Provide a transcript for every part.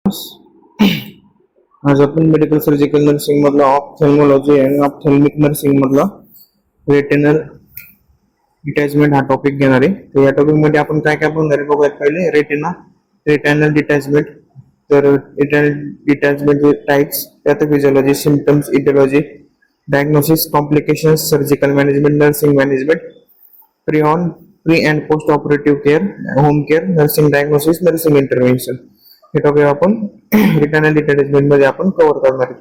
आज आपण medical surgical nursing मधला ऑप्थेल्मॉलॉजी आणि ऑप्थेल्मिक नर्सिंग मधला रेटिनल डिटॅचमेंट हा टॉपिक घेणार आहे. तर या टॉपिक मध्ये आपण काय काय बघणार आहे बघूयात. पहिले रेटिनल डिटॅचमेंट. तर retinal detachment types, pathophysiology, symptoms, etiology, diagnosis, complications, surgical management, nursing management, pre and post operative care, home care, nursing diagnosis, nursing intervention हे टॉपिक आपण रेटिनल डिटॅचमेंट मध्ये आपण कव्हर करणार आहे.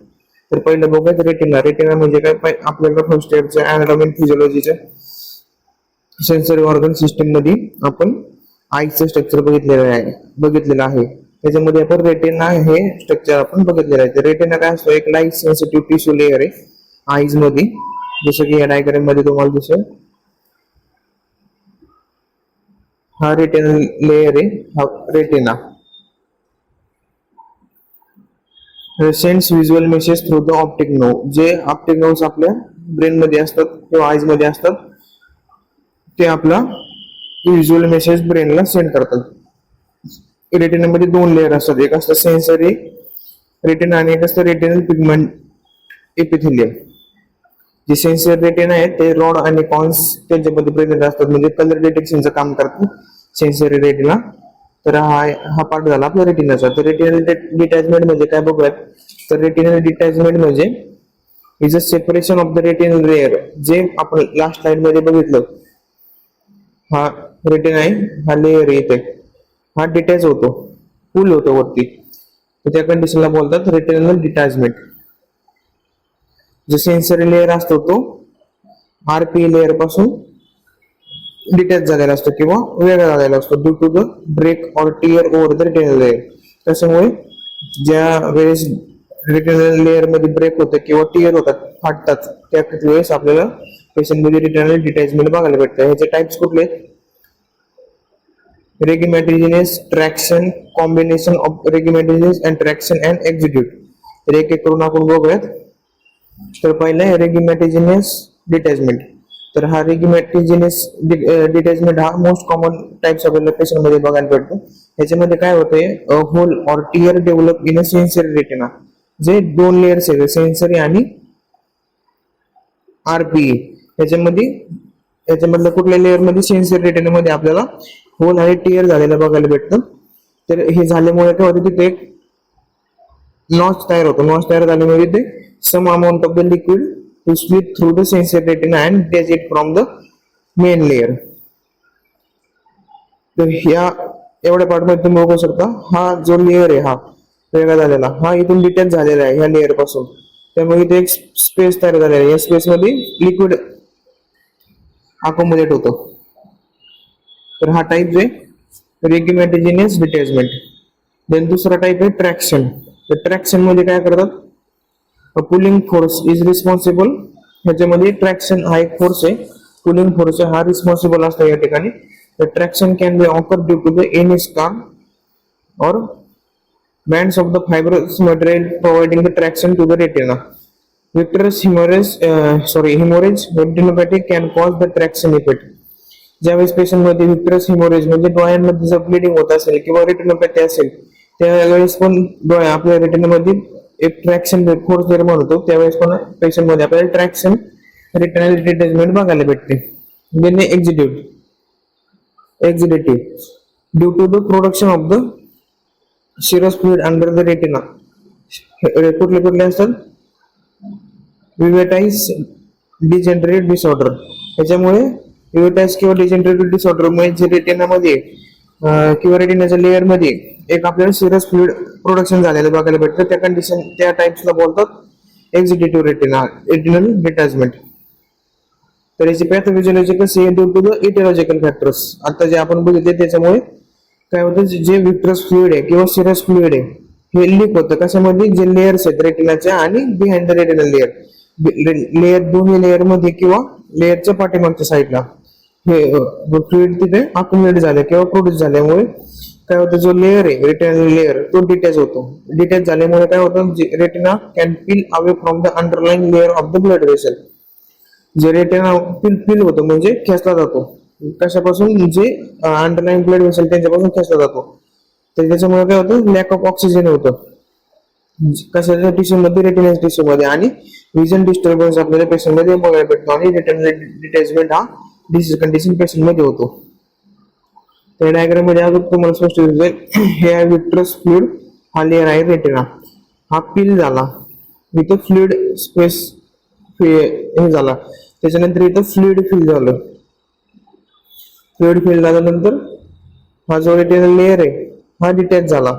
तर पहिलं बघूयात रेटिना. रेटिना म्हणजे काय? आपल्याला फर्स्ट इयरच्या अॅनाटॉमी अँड फिजियोलॉजीच्या सेन्सरी ऑर्गन सिस्टम मध्ये आपण आईचं स्ट्रक्चर बघितलेलं आहे. त्याच्यामध्ये आपण रेटिना हे स्ट्रक्चर आपण बघितलेलं आहे. तर रेटिना काय असतो? एक लाईट सेन्सिटिव्ह टिश्यू लेअर आहे आईज मध्ये, जसं की या डायग्राम मध्ये तुम्हाला दिसेल. हा रेटिना लेअर आहे, हा retina. Sends visual message through the optic nerve. जे ऑप्टिक नर्व्स आपल्या ब्रेन मध्ये असतात किंवा आईज मध्ये असतात, ते आपला व्हिज्युअल मेसेज ब्रेनला सेंड करतात. रेटिना मध्ये दोन लेअर असतात, एक असतं सेन्सरी रेटिना आणि एक असतं रेटिनल पिगमेंट एपिथेलियम. जे सेन्सरी रेटिना आहे ते रॉड आणि कॉन्स त्यांच्यामध्ये प्रेझेंट असतात, म्हणजे कलर डिटेक्शनचं काम करतात सेन्सरी रेटिना. तर हा पार्ट झाला आपल्या रेटिनाचा. तर रेटिनल डिटॅचमेंट म्हणजे काय बघूयात. तर रेटिनल डिटॅचमेंट म्हणजे is a separation of the retinal layer. जे आपण लास्ट स्लाइड मध्ये बघितलं, हा रेटिना आहे, हा लेअर येते, हा डिटॅच होतो, पुल होतो वरती. तर त्या कंडिशनला बोलतात रेटिनल डिटॅचमेंट. जो सेन्सरी लेअर असतो तो आरपी लेअर पासून डिटॅच झालेला असतो किंवा वेगळा झालेला असतो due to the break or tear over the retinal layer. त्याच्यामुळे ज्या वेळेस रेटिनल लेअर मध्ये ब्रेक होतं किंवा टियर होतात, फाटतात, त्या वेळेस आपल्याला पेशंट मध्ये रेटिनल डिटॅचमेंट बघायला भेटतं. ह्याचे टाइप्स कुठले? Rhegmatogenous, traction, combination of rhegmatogenous and traction and exudative. तर एक एक करून आपण बघूयात. तर पहिलं आहे रेगिमॅटिजिनस डिटॅचमेंट. तर हा रेगिमॅटिजिनस डिटॅचमेंट हा मोस्ट कॉमन टाइप्स आपल्याला पेशंट मध्ये बघायला भेटतो. ह्याच्यामध्ये काय होतंय? Hole or tear develop in a sensory retina. जे दोन लेअर्स आहेत, सेन्सरी आणि आरपीई. याच्यामधलं कुठल्या लेअर मध्ये? सेन्सरी रेटिना मध्ये आपल्याला होल आणि टियर झालेलं बघायला भेटतं. तर हे झाल्यामुळे काय होतं? तिथे एक नॉच तयार होतो. नॉच तयार झाल्यामुळे तिथे some amount of the liquid to slip through the sensory retina and detach it from the main layer. तर ह्या एवढ्या पार्ट मध्ये तुम्ही बघू शकता, हा जो लेअर आहे हा वेगळा झालेला, हा इथून डिटॅच झालेला आहे ह्या लेअर पासून. त्यामुळे इथे एक स्पेस तयार झालेला आहे. या स्पेस मध्ये लिक्विड अकोमोडेट होतो. तर हा टाइप आहे रेगिमॅटिजिनस डिटॅचमेंट. देन दुसरा टाइप आहे ट्रॅक्शन. तर ट्रॅक्शन मध्ये काय करतात? Pulling force is responsible. ह्याच्यामध्ये ट्रॅक्शन हा एक फोर्स आहे, पुलिंग फोर्स हा रिस्पॉन्सिबल असतो या ठिकाणी. तर traction can be occur due to the any scar or bands of the fibrous material providing the traction to the retina. Vitreous hemorrhage retinopathy can cause the traction effect. ज्यावेळेस patient मध्ये vitreous haemorrhage म्हणजे डोळ्यांमध्ये जर bleeding होत असेल किंवा retinopathy असेल, त्यावेळेस पण आपल्या रेटिनामध्ये एक ट्रॅक्शन फोर्स निर्माण होतो. त्यावेळेस पण पेशंट मध्ये आपल्याला ट्रॅक्शन रेटिनल डिटॅचमेंट बघायला भेटते. Then exudative due to the production of the serous fluid under the retina. कुठले कुठले असतात? Vitreous degenerative disorder. त्याच्यामुळे विवेटाइज किंवा डिजेनरेटिव्ह डिसऑर्डर मुळे जे रेटिनामध्ये किंवा रेटिनाच्या लेअर मध्ये एक आपल्याला सिरस फ्लुइड प्रोडक्शन झालेलं बघायला भेटतं. त्या कंडिशन, त्या टाइप्सला बोलतात एक्झिडेटिव्ह रेटिनल डिटॅचमेंट. तर याची पॅथोफिजियोलॉजी कशी आहे? Due to the etiological factors. आता जे आपण बघितले त्याच्यामुळे काय होतं? जे विट्रस फ्लुइड आहे किंवा सिरस फ्लुइड आहे हे लीक होतं. कशामध्ये? जे लेअर्स आहेत रेटिनाच्या आणि बिहाइंड द रेटिनल लेअर दोन्ही लेअर मध्ये किंवा लेअरच्या पाठीमागच्या साईडला हे फ्लुइड तिथे अक्युमुलेट झाले किंवा प्रोड्यूस झाल्यामुळे काय होतं? जो लेअर आहे रेटिनल लेअर तो डिटॅच होतो. डिटॅच झाल्यामुळे काय होतं? Retina can peel away from the underlying layer of the blood vessel. जे रेटिना पील होतो म्हणजे खेचला जातो. कशापासून? जे अंडरलाइन ब्लड वेसल त्यांच्यापासून खेचला जातो. तर त्याच्यामुळे काय होतं, लॅक ऑफ ऑक्सिजन होतं कशाच्या टिश्यू मध्ये, रेटिना टिश्यू मध्ये, आणि विजन डिस्टर्बन्स आपल्याला पेशंट मध्ये बघायला भेटतो, आणि रेटिनल डिटॅचमेंट हा डिसीज कंडिशन पेशंट मध्ये होतो. त्या डायग्राम मध्ये अजून तुम्हाला स्पष्ट दिसेल, हे आहे विट्रस फ्लुइड, हा लेअर आहे रेटिना, हा फिल झाला, इथं फ्लुइड स्पेस हे झाला, त्याच्यानंतर इथं फ्लुइड फिल झालं. फ्लुइड फिल झाल्यानंतर हा जो रेटिनल लेअर आहे हा डिटॅच झाला.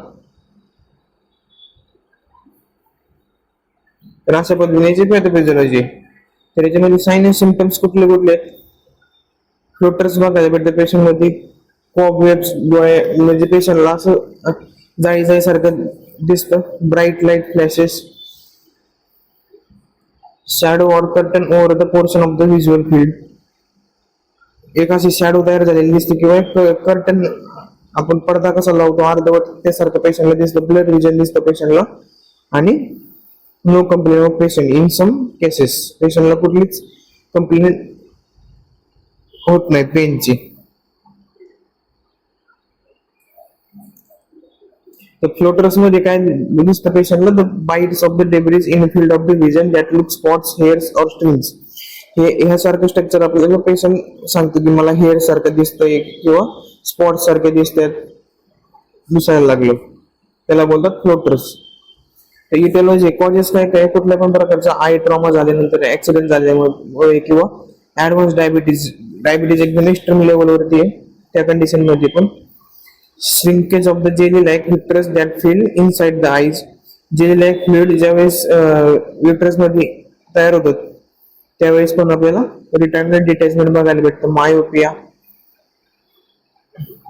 तर अशा पद्धतीने पॅथोफिजियोलॉजी. तर याच्यामध्ये साइन अँड सिम्पटम्स कुठले कुठले, फ्लोटर्स बघायला भेटते पेशंट मध्ये, कॉबवेब्स डोळे म्हणजे पेशंटला असं जाळी जाळीसारखं दिसतं, bright light flashes, shadow or curtain over the portion of the visual field, एक अशी शॅडो तयार झालेली दिसते, किंवा कर्टन आपण पडदा कसा लावतो अर्धवट त्यासारखं पेशंटला दिसतं, ब्लड विजन दिसतं पेशंटला, आणि no complain of patient in some cases, पेशंटला कुठलीच कंप्लेन होत नाही पेनची. तर फ्लोटर्स मध्ये काय दिसतं पेशंटला, the bytes of the debris in field of the vision that look spots, hairs or strings. हे ह्यासारखं स्ट्रक्चर आपल्याला पेशंट सांगतो की मला हेअर सारखं दिसतंय किंवा स्पॉट सारखे दिसतात, दिसायला लागलं, त्याला बोलतात फ्लोटर्स. तर इटिओलॉजी कॉजेस काय काय, कुठल्या पण प्रकारचा आय ट्रॉमा झाल्यानंतर, ऍक्सिडेंट झाल्यामुळे, किंवा ऍडव्हान्स डायबिटीज एकदम एक्स्ट्रीम लेवलवरती आहे त्या कंडिशन मध्ये पण, shrinkage of the jelly like vitreous that fill inside the eyes, jelly like fluid ज्यावेळेस विट्रस मध्ये तयार होतात त्यावेळेस पण आपल्याला रिटर्नल डिटॅचमेंट बघायला भेटतं. Myopia,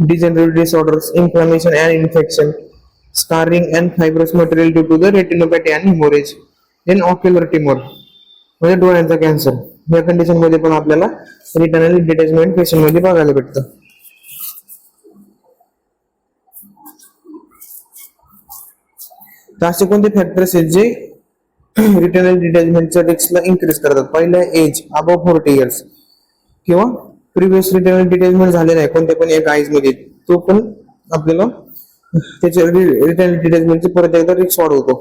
degenerative disorders, inflammation and infection, scarring and fibrous material due to the retinopathy and hemorrhage, then ocular tumor म्हणजे डोळ्यांचा कॅन्सर, या कंडिशन मध्ये पण आपल्याला रिटर्नल डिटॅचमेंट पेशंट मध्ये बघायला भेटतं. तर असे कोणते फॅक्टर्स आहेत जे रिटर्नल डिटॅचमेंटच्या रिस्कला इन्क्रीज करतात. पहिलं एज, अबव 40 इयर्स, किंवा प्रिव्हियस रिटर्नल डिटॅचमेंट झालेला आहे कोणत्या पण एक आईज मध्ये, तो पण आपल्याला त्याच्या रिटर्नल डिटॅचमेंटची परत एकदा रिस्क वाढवतो.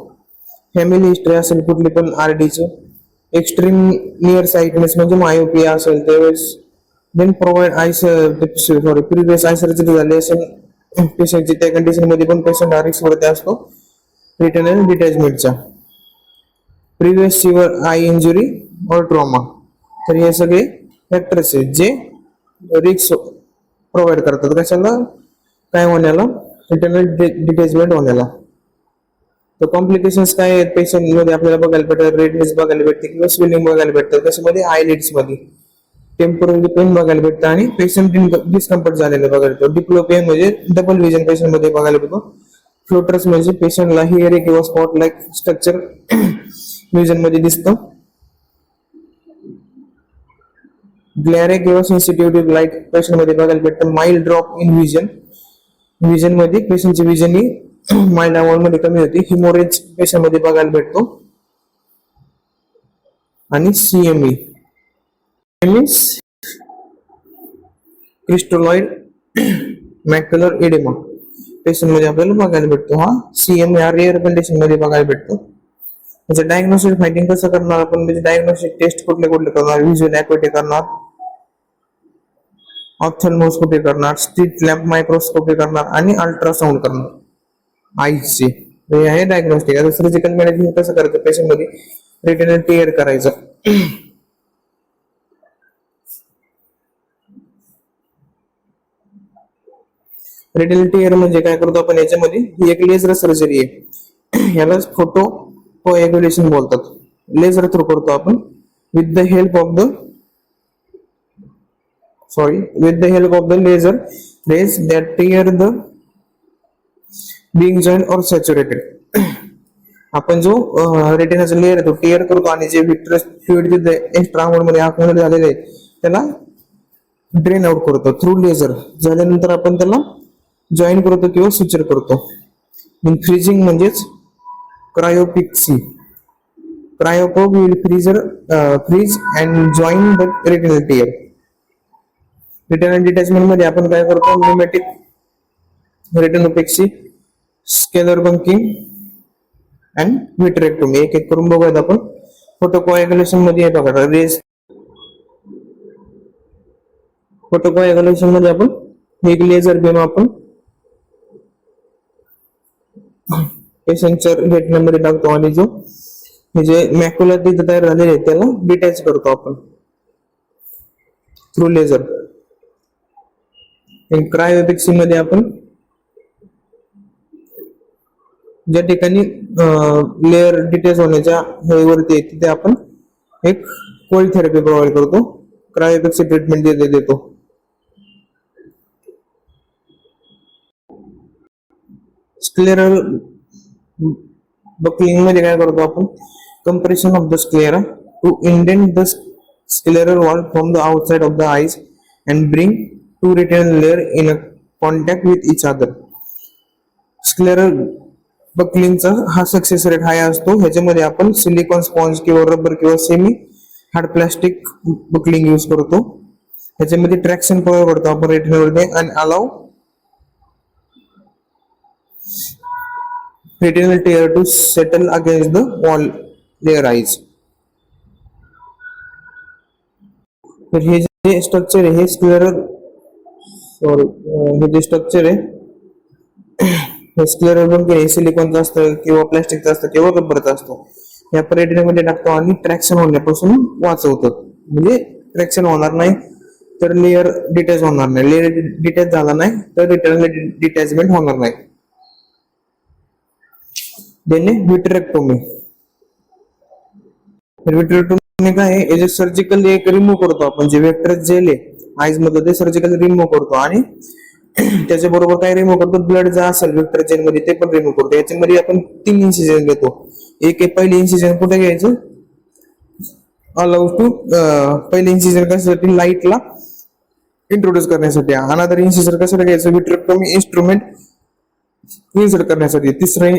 फॅमिली हिस्ट्री असेल कुठली पण आरडीचे, एक्स्ट्रीम नियर साइटनेस म्हणजे मायोपिया असेल त्यावेळेस, then provide I sorry previous eye surgery झाली असेल पेशंटची, त्या कंडिशन मध्ये पण पेशंट हा रिस्क वरती असतो रिटर्नल डिटॅचमेंटचा. प्रिव्हियस सिव्हिअर आय इंजुरी और ट्रॉमा, तर हे सगळे फॅक्टर्स आहेत जे रिस्क प्रोव्हाइड करतात कशाला, काय होण्याला, रिटर्नल डिटॅचमेंट होण्याला. तर कॉम्प्लिकेशन्स काय आहेत पेशंट मध्ये आपल्याला बघायला भेटतात, रेडनेस बघायला भेटते किंवा स्वेलिंग बघायला भेटतात, त्याच्यामध्ये आयलिड्स मध्ये टेम्पोररी पेन बघायला भेटतं, आणि पेशंट डिस्कम्फर्ट झालेलं बघायला भेटतो. डिप्लोपिया म्हणजे डबल विजन पेशंट मध्ये बघायला भेटतो. फ्लोटर्स म्हणजे पेशंटला हेअर किंवा स्पॉट लाईक स्ट्रक्चर विजन मध्ये दिसतं. ग्लॅरे किंवा सेन्सिटिव्हिटी लाईट पेशंट मध्ये बघायला भेटतं. Mild drop in vision, vision मध्ये पेशंटची विजन ही माइल्ड अमाऊंट मध्ये कमी होती. हिमोरेज पेशंट मध्ये बघायला भेटतो. आणि सीएमई मीन्स क्रिस्टोलॉइड मॅक्युलर एडेमा पेशंट मध्ये आपल्याला बघायला भेटतो. हा सीएमई रेअर कंडिशन मध्ये बघायला भेटतो. म्हणजे डायग्नोस्टिक फाइंडिंग कसं करणार आपण, म्हणजे डायग्नोस्टिक टेस्ट कुठले कुठले करणार, व्हिज्युअल ॲक्युटी करणार, ऑप्थॅल्मोस्कोपी करणार, स्ट्रीट लॅम्प मायक्रोस्कोपी करणार, आणि अल्ट्रासाउंड करणार आईचे. हे आहे डायग्नोस्टिक. आता सर्जिकल मॅनेजमेंट कसं करायचं पेशंट मध्ये, रेटिनल टिअर करायचं. रेटिनल टिअर म्हणजे काय करतो आपण, याच्यामध्ये ही एक लेझर सर्जरी आहे, यालाच फोटो कोएग्युलेशन बोलतात. लेझर थ्रू करतो आपण with the help of the laser rays that tear the being joint or saturated. आपण जो रेटिनाचा लेअर आहे तो टिअर करतो, आणि जे विट्रस फ्लुइड तिथे एक्स्ट्रा अमाऊंट मध्ये अकाउंट झालेले आहे त्याला ड्रेन आउट करतो थ्रू लेझर. झाल्यानंतर आपण त्याला जॉईन करतो किंवा सुचर करतो. फ्रीजिंग म्हणजेच cryopexy. Cryoprobe will freeze and join the retinal tear. Retinal detachment मध्ये आपण काय करतो, pneumatic retinopexy scleral buckling and vitrectomy. एक एक करून बघूयात आपण. फोटोकोएग्युलेशन मध्ये येतो का फोटोकोएग्युलेशन मध्ये आपण एक लेझर बीम आपण पेशंटच्या रेटिनामध्ये टाकतो आणि जो हे जे मॅक्युला तिथे तयार झालेले आहे त्याला डिटॅच करतो आपण थ्रू लेझर. क्रायोपिक्सी मध्ये आपण ज्या ठिकाणी लेअर डिटॅच होण्याच्या हेवरती आहे तिथे आपण एक कोल्ड थेरपी प्रोव्हाइड करतो. क्रायोपिक्सी ट्रीटमेंट देतो. स्क्लेरल बकलिंग मध्ये काय करतो आपण? Compression of the sclera to indent the scleral wall from the outside of the eyes and bring to retinal layer in a contact with each other. स्क्लेरल बकलिंगचा हा success rate high असतो. ह्याच्यामध्ये आपण सिलिकॉन स्पॉन्ज किंवा rubber किंवा semi hard plastic buckling use करतो. ह्याच्यामध्ये ट्रॅक्शन प्रोव्हाइड करतो आपण रेटिनावरती आणि allow retinal tear to settle against the wall their eyes. तर हे जे स्ट्रक्चर आहे हे स्क्लेरल हे जे स्ट्रक्चर आहे हे स्क्लेरल बंकिंग सिलिकॉनचं असतं किंवा प्लास्टिकचं असतं किंवा रबरचं असतं. या रेटिनामध्ये टाकतो आणि ट्रॅक्शन होण्यापासून वाचवतो. म्हणजे ट्रॅक्शन होणार नाही तर लेअर डिटॅच होणार नाही. लेअर डिटॅच झाला नाही तर रिटर्न डिटॅचमेंट होणार नाही. देणे व्हिट्रेक्टोमी. व्हिट्रेक्टोमी काय आहे? जे सर्जिकल एक रिमूव्ह करतो आपण जे वेक्टर जेल आहे आईज मध्ये ते सर्जिकल रिमूव्ह करतो आणि त्याच्या बरोबर काय रिमूव्ह करतो? ब्लड जे असेल वेक्टर जेल मध्ये ते पण रिमूव्ह करतो. याच्यामध्ये आपण 3 इन्सिजन घेतो. एक पहिली इन्सिजन कुठे घ्यायचं? अलाउ टू पहिली इन्सिजन कशासाठी? लाईटला इंट्रोड्यूस करण्यासाठी. अनदर इन्सिजन कशासाठी घ्यायचं? व्हिट्रेक्टोमी इन्स्ट्रुमेंट इन्सर्ट करण्यासाठी. तिसरं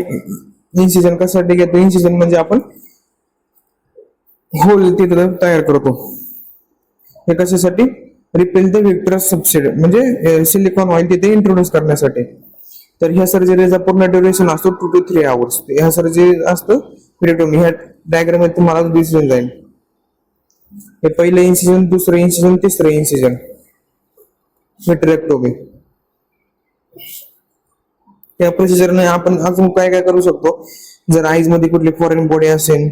इन्सिजन कशासाठी घेतो? इन्सिजन म्हणजे आपण होल तिथे तयार करतो. हे कशासाठी? रिपेल द व्हिक्टरस सबसेट म्हणजे सिलिकॉन ऑइल तिथे इंट्रोड्यूस करण्यासाठी. तर ह्या सर्जरीचा पूर्ण ड्युरेशन असतो 2 to 3 hours. ह्या सर्जरी असतं व्हिट्रेक्टोमी. ह्या डायग्राम मध्ये तुम्हाला दिसून जाईल. हे पहिलं इन्सिजन, दुसरं इन्सिजन, तिसरं इन्सिजन व्हिट्रेक्टोमी. या प्रोसिजरने आपण अजून काय काय करू शकतो? जर आईज मध्ये कुठली फॉरेन बॉडी असेल,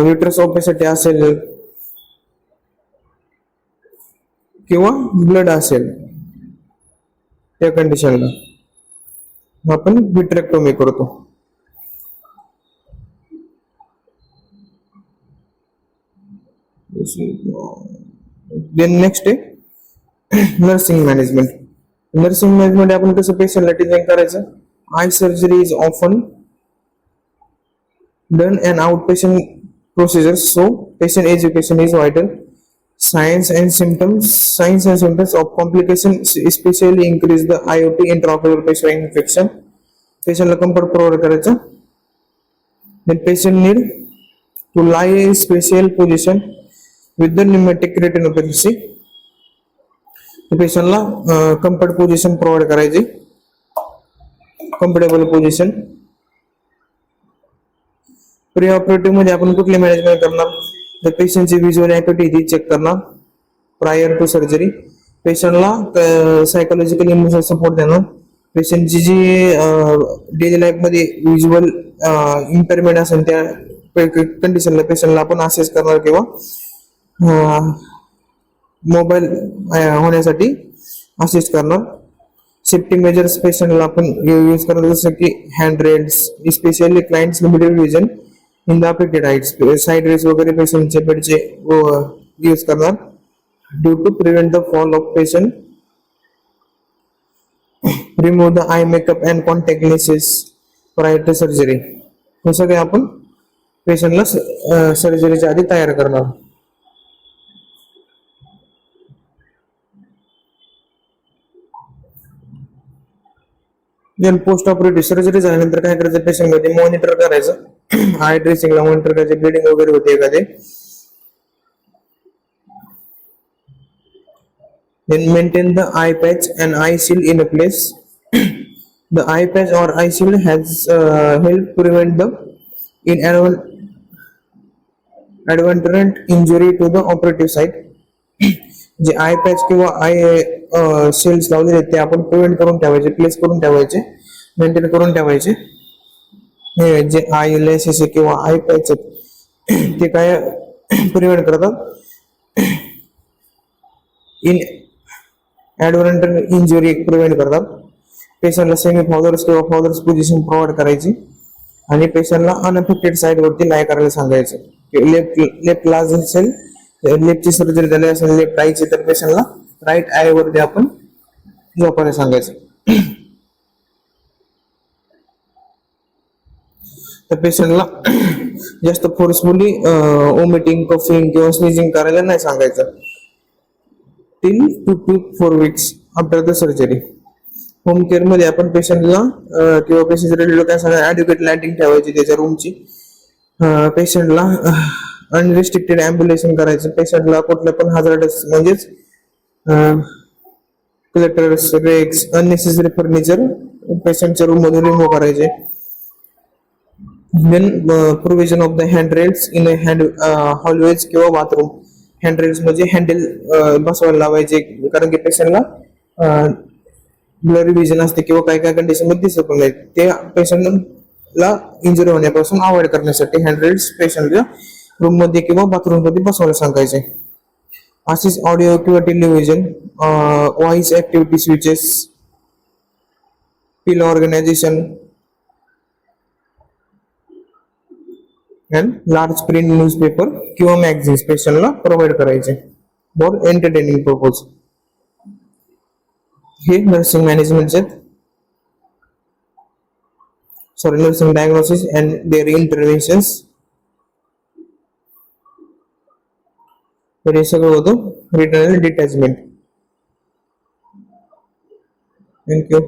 विट्रस ऑपरेसाठी असेल किंवा ब्लड असेल त्या कंडिशनला आपण व्हिट्रेक्टोमी करतो. देन नेक्स्ट आहे नर्सिंग मॅनेजमेंट. नर्सिंग मॅनेजमेंट आपण कसं पेशंटला ट्रीटमेंट करायचं? I surgery is often done and out patient procedure so patient education is vital. Signs and symptoms of complication especially increase the IOP intraocular pressure infection. Patient ला comfort provide करायचं. Then patient need to lie in special position with the pneumatic retinopathy. Patient ला comfort position provide करायची. Comfortable position. Pre operative मध्ये आपण कुठली management करणार? तर पेशंटची विज्युअल ऍक्टिव्हिटी चेक करणार प्रायर टू सर्जरी. पेशंटला सायकोलॉजिकल इमोशनल सपोर्ट देणार. पेशंटची जी डेली लाईफ मध्ये विज्युअल इम्पेअरमेंट असेल त्या कंडिशनला पेशंटला आपण असेस करणार किंवा मोबाईल होण्यासाठी असिस्ट करणार. सेफ्टी मेजर्स पेशंटला आपण यूज करणार जसं की hand rails specially clients limited vision in the affected eyes. Side rails वगैरे पेशंटचे बेडचे यूज करणार due to prevent the fall of patient. Remove the eye makeup and contact lenses prior to surgery. हे सगळे आपण पेशंटला सर्जरीच्या आधी तयार करणार. देन पोस्ट ऑपरेटिव्ह सर्जरी झाल्यानंतर काय करायचं? पेशंट मध्ये मॉनिटर करायचं. आय ड्रेसिंगला मॉनिटर करायचे. ब्लिडिंग वगैरे होते एखादे Then maintain the eye patch and eye shield in a place. The eye patch or eye shield has helped prevent the inadvertent injury to the operative site. जे I patch किंवा I cells लावलेले आहेत ते आपण prevent करून ठेवायचे, place करून ठेवायचे, मेंटेन करून ठेवायचे. हे जे आय लेसेस किंवा आय पॅच आहेत ते काय प्रिव्हेंट करतात, इन ऍडव्हर्टंट इंजुरी प्रिव्हेंट करतात. पेशंटला सेमी फॉलोअर्स किंवा फॉलोअर्स पोझिशन प्रोव्हाइड करायची आणि पेशंटला अनअफेक्टेड साईड वरती लाय करायला सांगायचं. लेफ्ट लाज असेल, लेफ्टची सर्जरी झाली असेल लेफ्ट आयची, तर पेशंटला राईट आय वरती आपण झोपायला सांगायचं. तर पेशंटला जास्त फोर्सफुली ओमिटिंग, कफिंग किंवा स्नीजिंग करायला नाही सांगायचं till 2 to 4 weeks after the surgery. Home care मध्ये आपण पेशंटला किंवा पेशंट रिलेटेड काय सांगा, ऍड्युकेट लाइटिंग ठेवायची त्याच्या रूमची. पेशंटला अनरिस्ट्रिक्टेड ॲम्ब्युलेशन करायचं. पेशंटला कुठलं पण हजार्डस म्हणजेच क्लटर्स, रेक्स, अननेसेसरी फर्निचर पेशंटच्या रूम मधून रिमूव्ह करायचे. Then provision of the handrails in hallways किंवा बाथरूम. हँडरेल्स म्हणजे हँडल बसवायला लावायचे, कारण की पेशंटला ब्लरी विजन असते किंवा काय काय कंडिशन मध्ये दिसत नाही, ते पेशंटला इंजुरी होण्यापासून अवॉइड करण्यासाठी हँडरेल्स पेशंटच्या रूम मध्ये किंवा बाथरूम मध्ये बसवायला सांगायचे. असेच ऑडिओ किंवा television, voice activity switches, pill organization and large print newspaper किंवा मॅगझिन्स पेशंटला प्रोव्हाइड करायचे फॉर एंटरटेनिंग पर्पज. हे नर्सिंग मॅनेजमेंटचे nursing diagnosis and their interventions. तर हे सगळं होतं रिटर्नल डिटॅचमेंट. थँक्यू.